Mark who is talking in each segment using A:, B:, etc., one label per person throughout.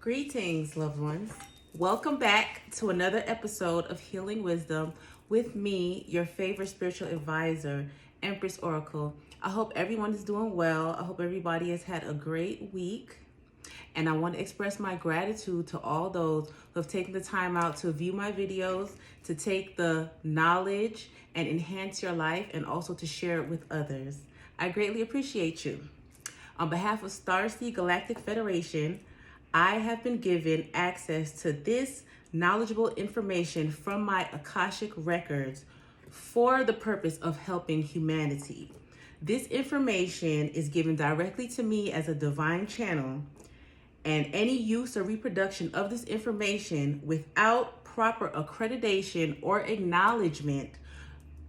A: Greetings, loved ones. Welcome back to another episode of Healing Wisdom with me, your favorite spiritual advisor, Empress Oracle. I hope everyone is doing well. I hope everybody has had a great week. And I want to express my gratitude to all those who have taken the time out to view my videos, to take the knowledge and enhance your life, and also to share it with others. I greatly appreciate you. On behalf of Starseed Galactic Federation, I have been given access to this knowledgeable information from my Akashic records for the purpose of helping humanity. This information is given directly to me as a divine channel, and any use or reproduction of this information without proper accreditation or acknowledgement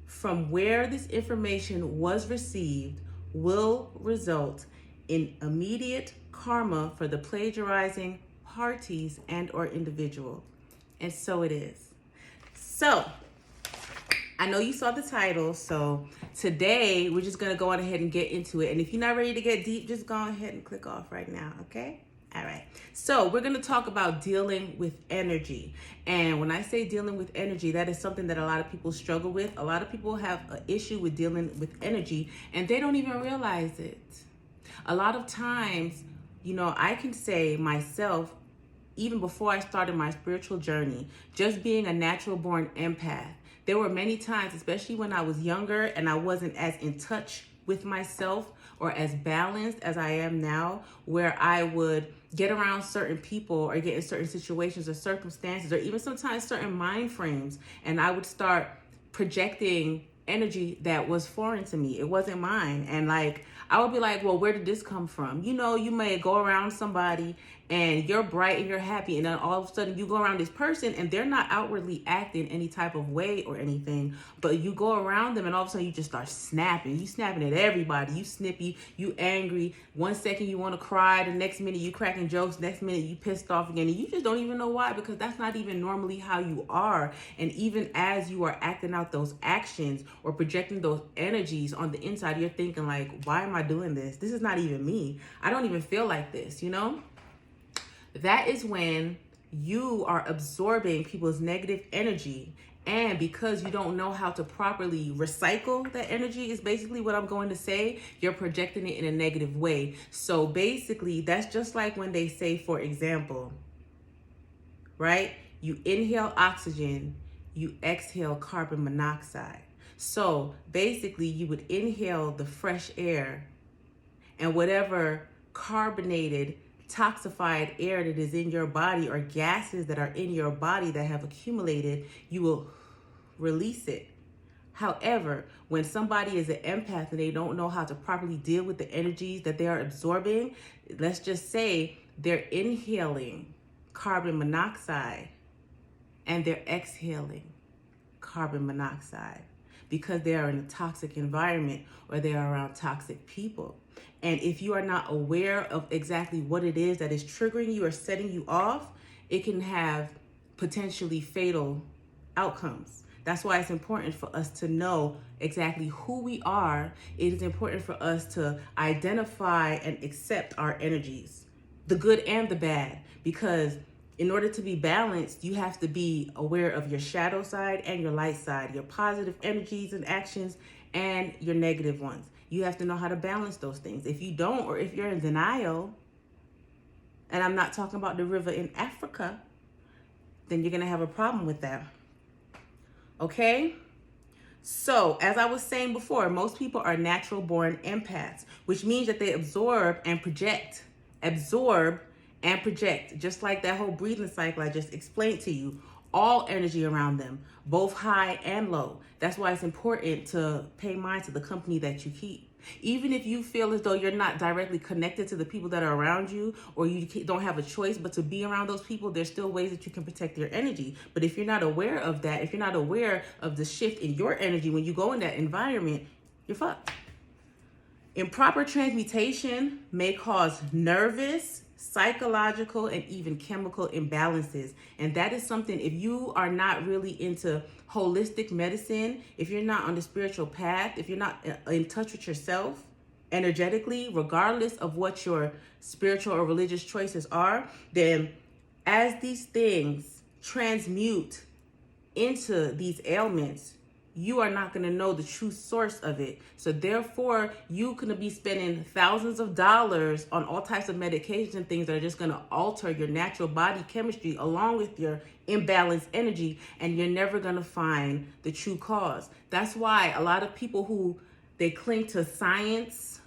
A: from where this information was received will result in immediate karma for the plagiarizing parties and or individual. And so it is. So I know you saw the title, so today we're just going to go on ahead and get into it. And if you're not ready to get deep, just go ahead and click off right now, okay? All right. So we're going to talk about dealing with energy. And when I say dealing with energy, that is something that a lot of people struggle with. A lot of people have an issue with dealing with energy, and they don't even realize it. A lot of times, I can say myself, even before I started my spiritual journey, just being a natural born empath, there were many times, especially when I was younger and I wasn't as in touch with myself or as balanced as I am now, where I would get around certain people or get in certain situations or circumstances or even sometimes certain mind frames, and I would start projecting energy that was foreign to me. It wasn't mine. And I would be like, well, where did this come from? You may go around somebody and you're bright and you're happy, and then all of a sudden you go around this person and they're not outwardly acting any type of way or anything, but you go around them and all of a sudden you just start snapping. You snapping at everybody. You snippy, you angry. One second you want to cry, the next minute you cracking jokes, next minute you pissed off again, and you just don't even know why, because that's not even normally how you are. And even as you are acting out those actions or projecting those energies on the inside, you're thinking like, why am I doing this? This is not even me. I don't even feel like this, That is when you are absorbing people's negative energy, and because you don't know how to properly recycle that energy is basically what I'm going to say, you're projecting it in a negative way. So basically, that's just like when they say, for example, right? You inhale oxygen, you exhale carbon monoxide. So basically, you would inhale the fresh air, and whatever carbonated, toxified air that is in your body or gases that are in your body that have accumulated, you will release it. However, when somebody is an empath and they don't know how to properly deal with the energies that they are absorbing, let's just say they're inhaling carbon monoxide and they're exhaling carbon monoxide because they are in a toxic environment or they are around toxic people. And if you are not aware of exactly what it is that is triggering you or setting you off, it can have potentially fatal outcomes. That's why it's important for us to know exactly who we are. It is important for us to identify and accept our energies, the good and the bad, because in order to be balanced, you have to be aware of your shadow side and your light side, your positive energies and actions and your negative ones. You have to know how to balance those things. If you don't, or if you're in denial, and I'm not talking about the river in Africa, then you're going to have a problem with that. Okay? So, as I was saying before, most people are natural born empaths, which means that they absorb and project. Absorb and project, just like that whole breathing cycle I just explained to you. All energy around them, both high and low. That's why it's important to pay mind to the company that you keep. Even if you feel as though you're not directly connected to the people that are around you, or you don't have a choice but to be around those people, there's still ways that you can protect your energy. But if you're not aware of that, if you're not aware of the shift in your energy when you go in that environment, you're fucked. Improper transmutation may cause nervous, psychological, and even chemical imbalances. And that is something, if you are not really into holistic medicine, if you're not on the spiritual path, if you're not in touch with yourself energetically, regardless of what your spiritual or religious choices are, then as these things transmute into these ailments, you are not going to know the true source of it. So therefore, you can be spending thousands of dollars on all types of medications and things that are just going to alter your natural body chemistry along with your imbalanced energy, and you're never going to find the true cause. That's why a lot of people who they cling to science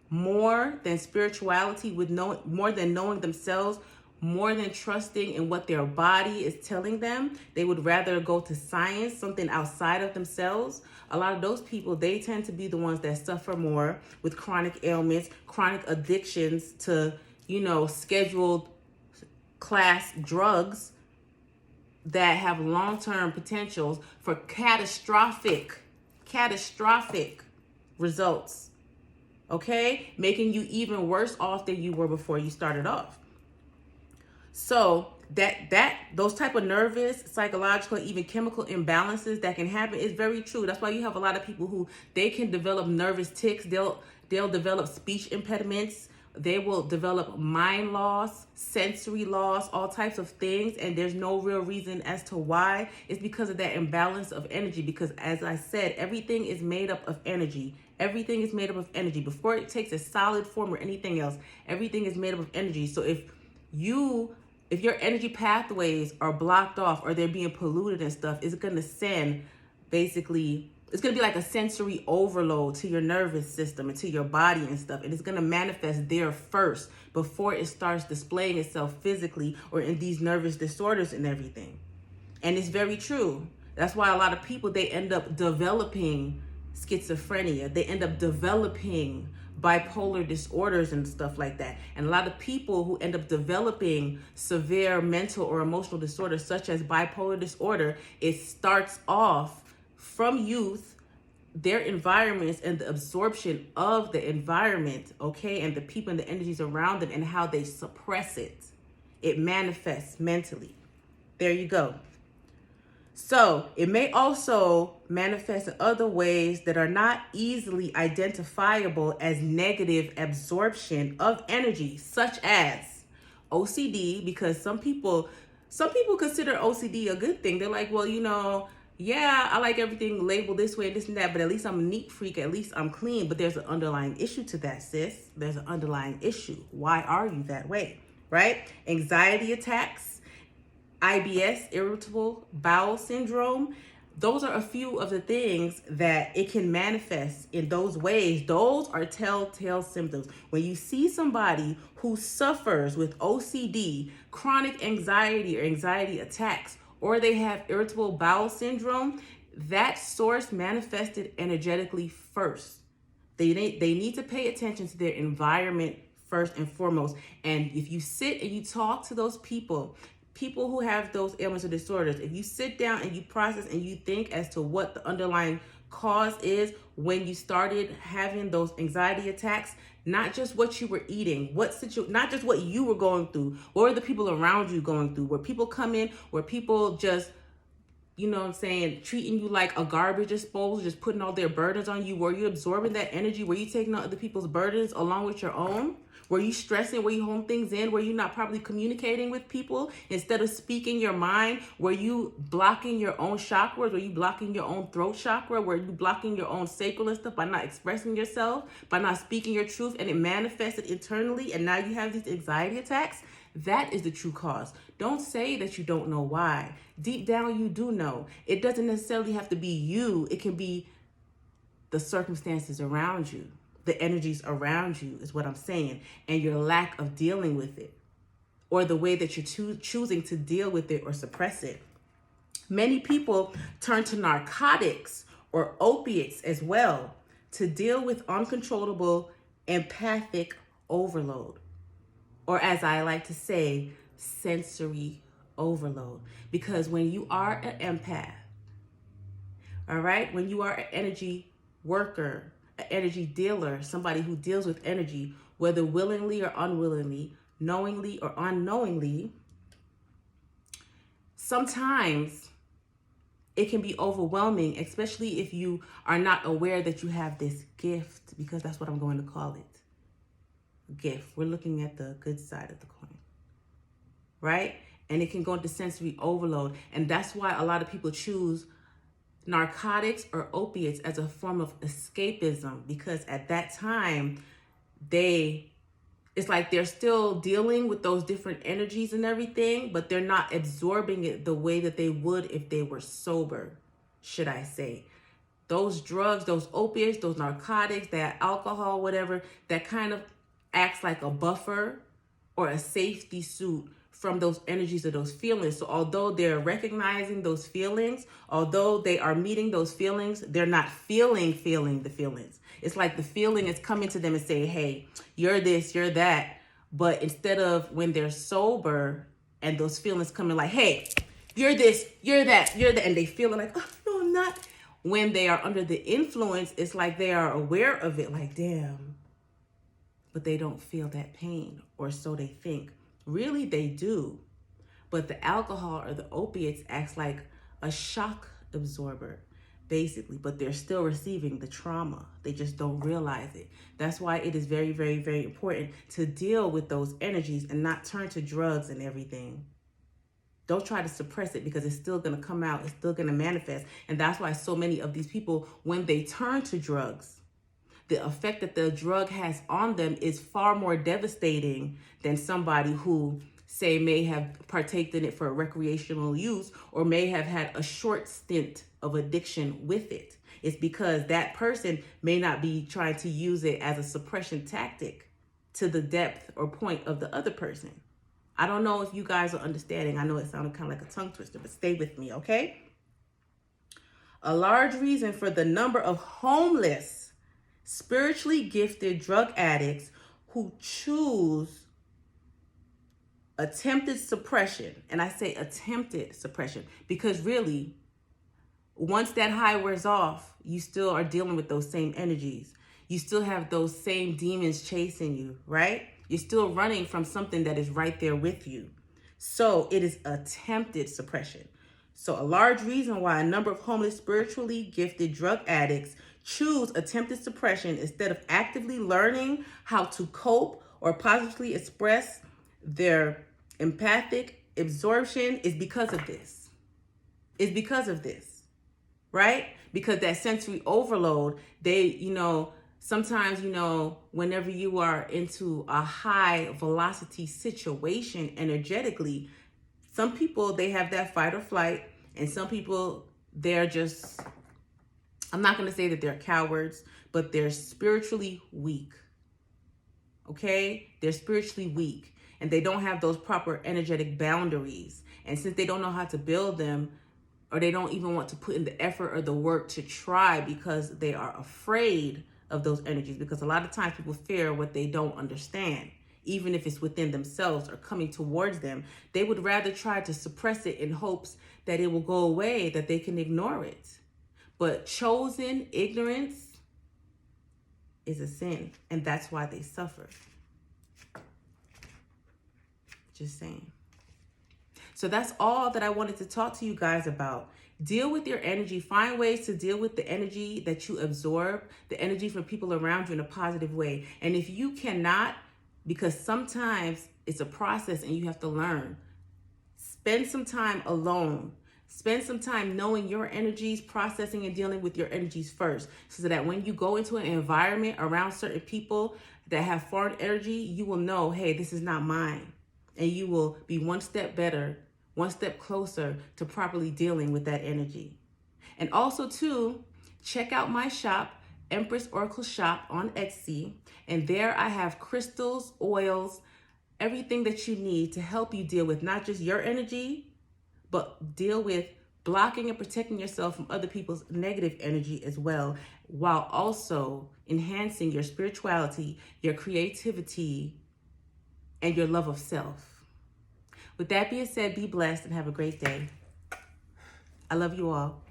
A: more than spirituality, with more than knowing themselves, more than trusting in what their body is telling them. They would rather go to science, something outside of themselves. A lot of those people, they tend to be the ones that suffer more with chronic ailments, chronic addictions to, scheduled class drugs that have long-term potentials for catastrophic results. Okay, making you even worse off than you were before you started off. So those type of nervous, psychological, even chemical imbalances that can happen is very true. That's why you have a lot of people who they can develop nervous tics. They'll develop speech impediments. They will develop mind loss, sensory loss, all types of things. And there's no real reason as to why. It's because of that imbalance of energy. Because as I said, everything is made up of energy. Everything is made up of energy. Before it takes a solid form or anything else, everything is made up of energy. So if your energy pathways are blocked off or they're being polluted and stuff, it's going to send it's going to be like a sensory overload to your nervous system and to your body and stuff. And it's going to manifest there first before it starts displaying itself physically or in these nervous disorders and everything. And it's very true. That's why a lot of people, they end up developing schizophrenia. They end up developing bipolar disorders and stuff like that. And a lot of people who end up developing severe mental or emotional disorders such as bipolar disorder, it starts off from youth, their environments and the absorption of the environment, okay, and the people and the energies around them and how they suppress it. It manifests mentally. There you go. So it may also manifest in other ways that are not easily identifiable as negative absorption of energy, such as OCD, because some people consider OCD a good thing. They're like, well, yeah, I like everything labeled this way, this and that, but at least I'm a neat freak, at least I'm clean. But there's an underlying issue to that, sis. There's an underlying issue. Why are you that way, right? Anxiety attacks, IBS, irritable bowel syndrome. Those are a few of the things that it can manifest in those ways. Those are telltale symptoms. When you see somebody who suffers with OCD, chronic anxiety or anxiety attacks, or they have irritable bowel syndrome, that source manifested energetically first. They need to pay attention to their environment first and foremost. And if you sit and you talk to those people who have those ailments or disorders, if you sit down and you process and you think as to what the underlying cause is when you started having those anxiety attacks, not just what you were eating, not just what you were going through, what were the people around you going through? Where people come in, where people just, treating you like a garbage disposal, just putting all their burdens on you? Were you absorbing that energy? Were you taking on other people's burdens along with your own? Were you stressing? Were you holding things in? Were you not properly communicating with people instead of speaking your mind? Were you blocking your own chakras? Were you blocking your own throat chakra? Were you blocking your own sacral and stuff by not expressing yourself, by not speaking your truth, and it manifested internally, and now you have these anxiety attacks? That is the true cause. Don't say that you don't know why. Deep down, you do know. It doesn't necessarily have to be you. It can be the circumstances around you. The energies around you is what I'm saying, and your lack of dealing with it, or the way that you're choosing to deal with it or suppress it. Many people turn to narcotics or opiates as well to deal with uncontrollable empathic overload, or as I like to say, sensory overload. Because when you are an empath, all right, when you are an energy worker, an energy dealer, somebody who deals with energy, whether willingly or unwillingly, knowingly or unknowingly, sometimes it can be overwhelming, especially if you are not aware that you have this gift, because that's what I'm going to call it. Gift. We're looking at the good side of the coin. right? And it can go into sensory overload. And that's why a lot of people choose narcotics or opiates as a form of escapism, because at that time, it's like they're still dealing with those different energies and everything, but they're not absorbing it the way that they would if they were sober, should I say. Those drugs, those opiates, those narcotics, that alcohol, whatever, that kind of acts like a buffer or a safety suit from those energies or those feelings. So although they're recognizing those feelings, although they are meeting those feelings, they're not feeling the feelings. It's like the feeling is coming to them and saying, hey, you're this, you're that. But instead of when they're sober and those feelings coming like, hey, you're this, you're that, you're that, and they feel like, oh, no, I'm not. When they are under the influence, it's like they are aware of it, like, damn, but they don't feel that pain, or so they think. Really, they do. But the alcohol or the opiates acts like a shock absorber, basically, but they're still receiving the trauma. They just don't realize it. That's why it is very, very, very important to deal with those energies and not turn to drugs and everything. Don't try to suppress it, because it's still going to come out. It's still going to manifest. And that's why so many of these people, when they turn to drugs, the effect that the drug has on them is far more devastating than somebody who, say, may have partaked in it for recreational use or may have had a short stint of addiction with it. It's because that person may not be trying to use it as a suppression tactic to the depth or point of the other person. I don't know if you guys are understanding. I know it sounded kind of like a tongue twister, but stay with me, okay? A large reason for the number of homeless, spiritually gifted drug addicts who choose attempted suppression, and I say attempted suppression because really, once that high wears off, you still are dealing with those same energies. You still have those same demons chasing you, right? You're still running from something that is right there with you. So it is attempted suppression. So a large reason why a number of homeless, spiritually gifted drug addicts choose attempted suppression instead of actively learning how to cope or positively express their empathic absorption is because of this. It's because of this, right? Because that sensory overload, sometimes, whenever you are into a high velocity situation energetically, some people, they have that fight or flight, and some people, they're just, I'm not going to say that they're cowards, but they're spiritually weak. Okay? They're spiritually weak, and they don't have those proper energetic boundaries. And since they don't know how to build them, or they don't even want to put in the effort or the work to try because they are afraid of those energies, because a lot of times people fear what they don't understand, even if it's within themselves or coming towards them. They would rather try to suppress it in hopes that it will go away, that they can ignore it. But chosen ignorance is a sin, and that's why they suffer. Just saying. So that's all that I wanted to talk to you guys about. Deal with your energy. Find ways to deal with the energy that you absorb, the energy from people around you in a positive way. And if you cannot, because sometimes it's a process and you have to learn, spend some time alone. Spend some time knowing your energies, processing and dealing with your energies first, so that when you go into an environment around certain people that have foreign energy, you will know, hey, this is not mine. And you will be one step better, one step closer to properly dealing with that energy. And also, too, check out my shop, Empress Oracle Shop on Etsy. And there I have crystals, oils, everything that you need to help you deal with not just your energy, but deal with blocking and protecting yourself from other people's negative energy as well, while also enhancing your spirituality, your creativity, and your love of self. With that being said, be blessed and have a great day. I love you all.